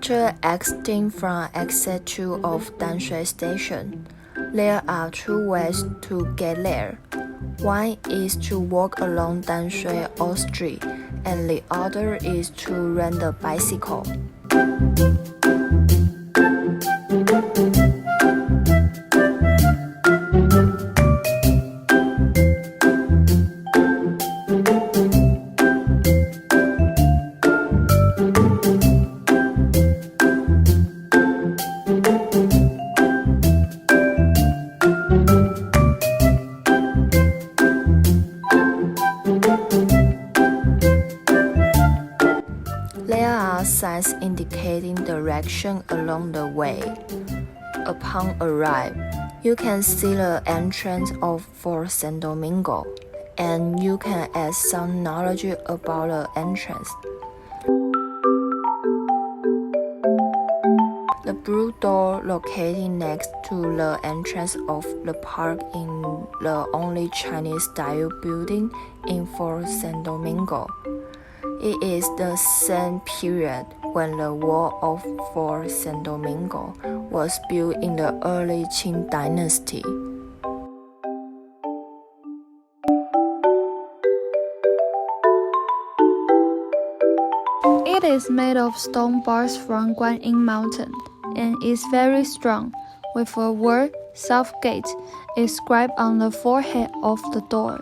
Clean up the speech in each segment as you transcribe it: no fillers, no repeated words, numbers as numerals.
After exiting from exit 2 of Danshui Station, there are two ways to get there. One is to walk along Danshui Old Street, and the other is to rent a bicycle. There are signs indicating direction along the way. Upon arrival, you can see the entrance of Fort San Domingo, and you can add some knowledge about the entrance. The blue door located next to the entrance of the park is the only Chinese-style building in Fort San Domingo. It is the same period when the wall of Fort San Domingo was built in the early Qing dynasty. It is made of stone bars from Guanyin Mountain and is very strong, with a word South Gate inscribed on the forehead of the door.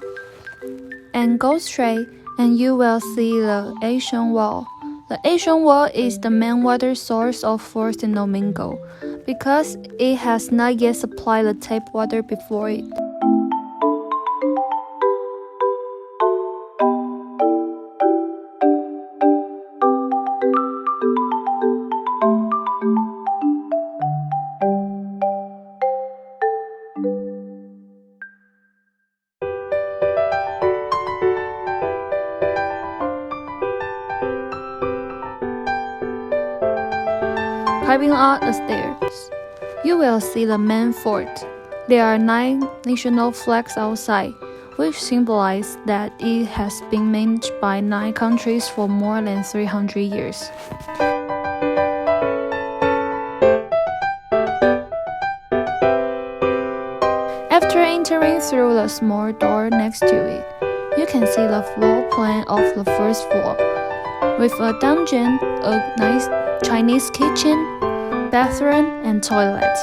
And go straight, and you will see the ancient wall. The ancient wall is the main water source of Fort San Domingo, because it has not yet supplied the tap water before it. Climbing up the stairs, you will see the main fort. There are 9 national flags outside, which symbolize that it has been managed by 9 countries for more than 300 years. After entering through the small door next to it, you can see the floor plan of the first floor, with a dungeon, a nice Chinese kitchen, bathroom, and toilet.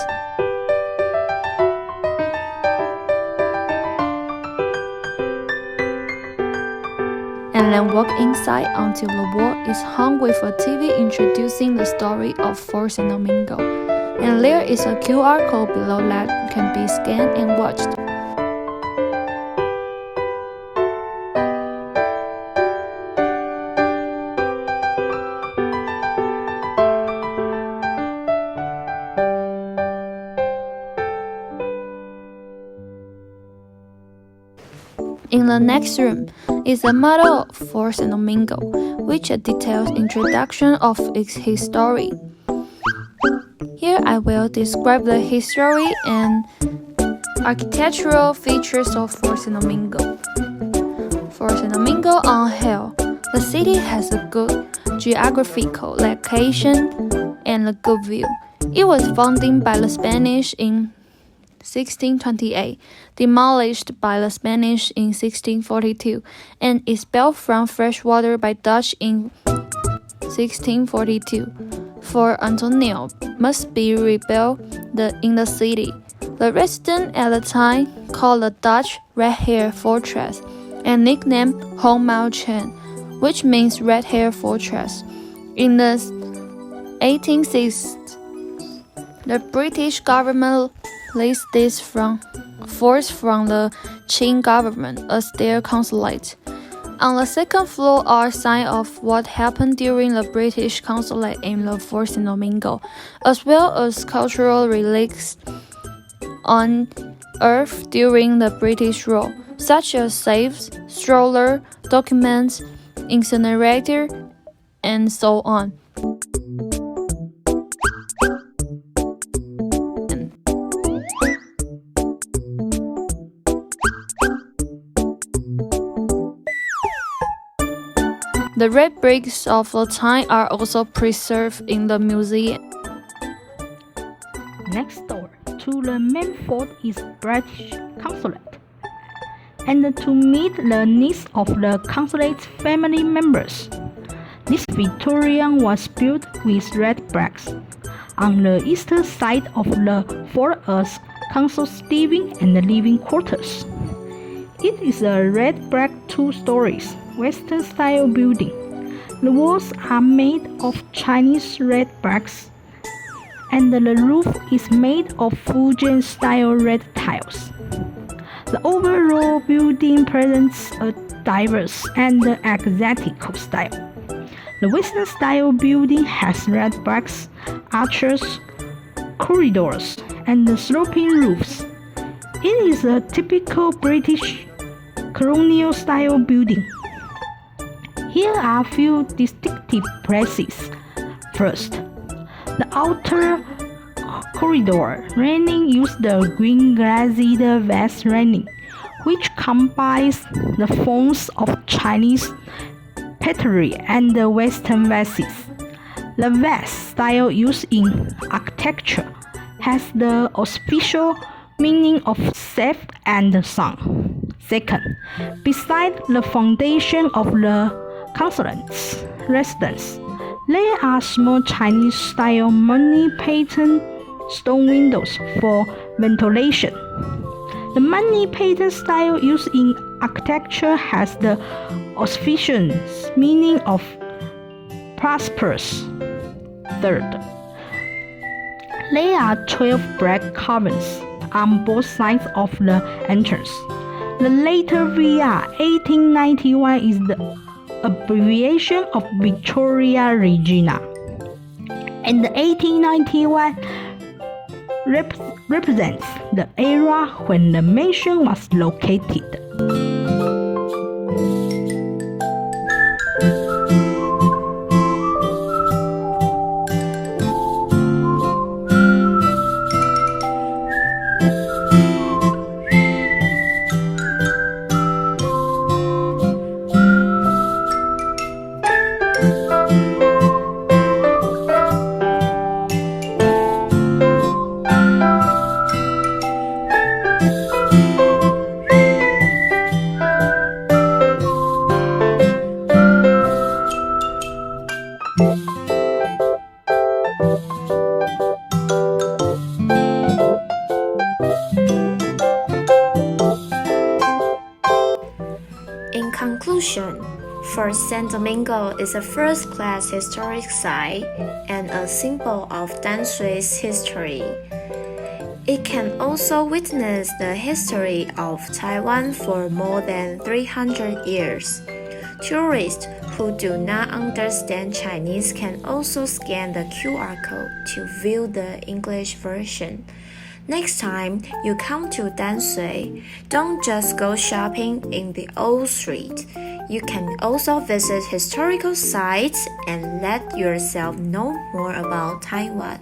And then walk inside until the wall is hung with a TV introducing the story of Fort San Domingo. And there is a QR code below that can be scanned and watched. In the next room is a model of Fort San Domingo, which details introduction of its history. Here I will describe the history and architectural features of Fort San Domingo. Fort San Domingo on hill, the city has a good geographical location and a good view. It was founded by the Spanish in 1628, demolished by the Spanish in 1642, and expelled from fresh water by Dutch in 1642. Fort Antonio must be rebuilt in the city. The residents at the time called the Dutch Red Hair Fortress and nicknamed Hong Mao Chen, which means Red Hair Fortress. In the 1860s, the British government leased this forts from the Qing government as their consulate. On the second floor are signs of what happened during the British consulate in the Fort San Domingo, as well as cultural relics unearthed during the British rule, such as safes, stroller, documents, incinerator, and so on. The red bricks of the time are also preserved in the museum. Next door to the main fort is British consulate, and to meet the needs of the consulate's family members, this Victorian was built with red bricks on the eastern side of the fort as consul's living and living quarters. It is a red brick 2 stories Western-style building. The walls are made of Chinese red bricks, and the roof is made of Fujian-style red tiles. The overall building presents a diverse and exotic style. The Western-style building has red bricks, arches, corridors, and sloping roofs. It is a typical British colonial-style building. Here are a few distinctive places. First, the outer corridor railing uses the green glazed vase railing, which combines the forms of Chinese pottery and Western vases. The vase style used in architecture has the auspicious meaning of safe and sound. Second, beside the foundation of the consulate's residence, there are small Chinese-style money pattern stone windows for ventilation. The money pattern style used in architecture has the auspicious meaning of prosperous. Third, there are 12 black carvings on both sides of the entrance. The later VR 1891 is the abbreviation of Victoria Regina, and the 1891 represents the era when the mansion was located. In conclusion, Fort San Domingo is a first-class historic site and a symbol of Dansui's history. It can also witness the history of Taiwan for more than 300 years. Tourists who do not understand Chinese can also scan the QR code to view the English version. Next time you come to Dansui, don't just go shopping in the old street. You can also visit historical sites and let yourself know more about Taiwan.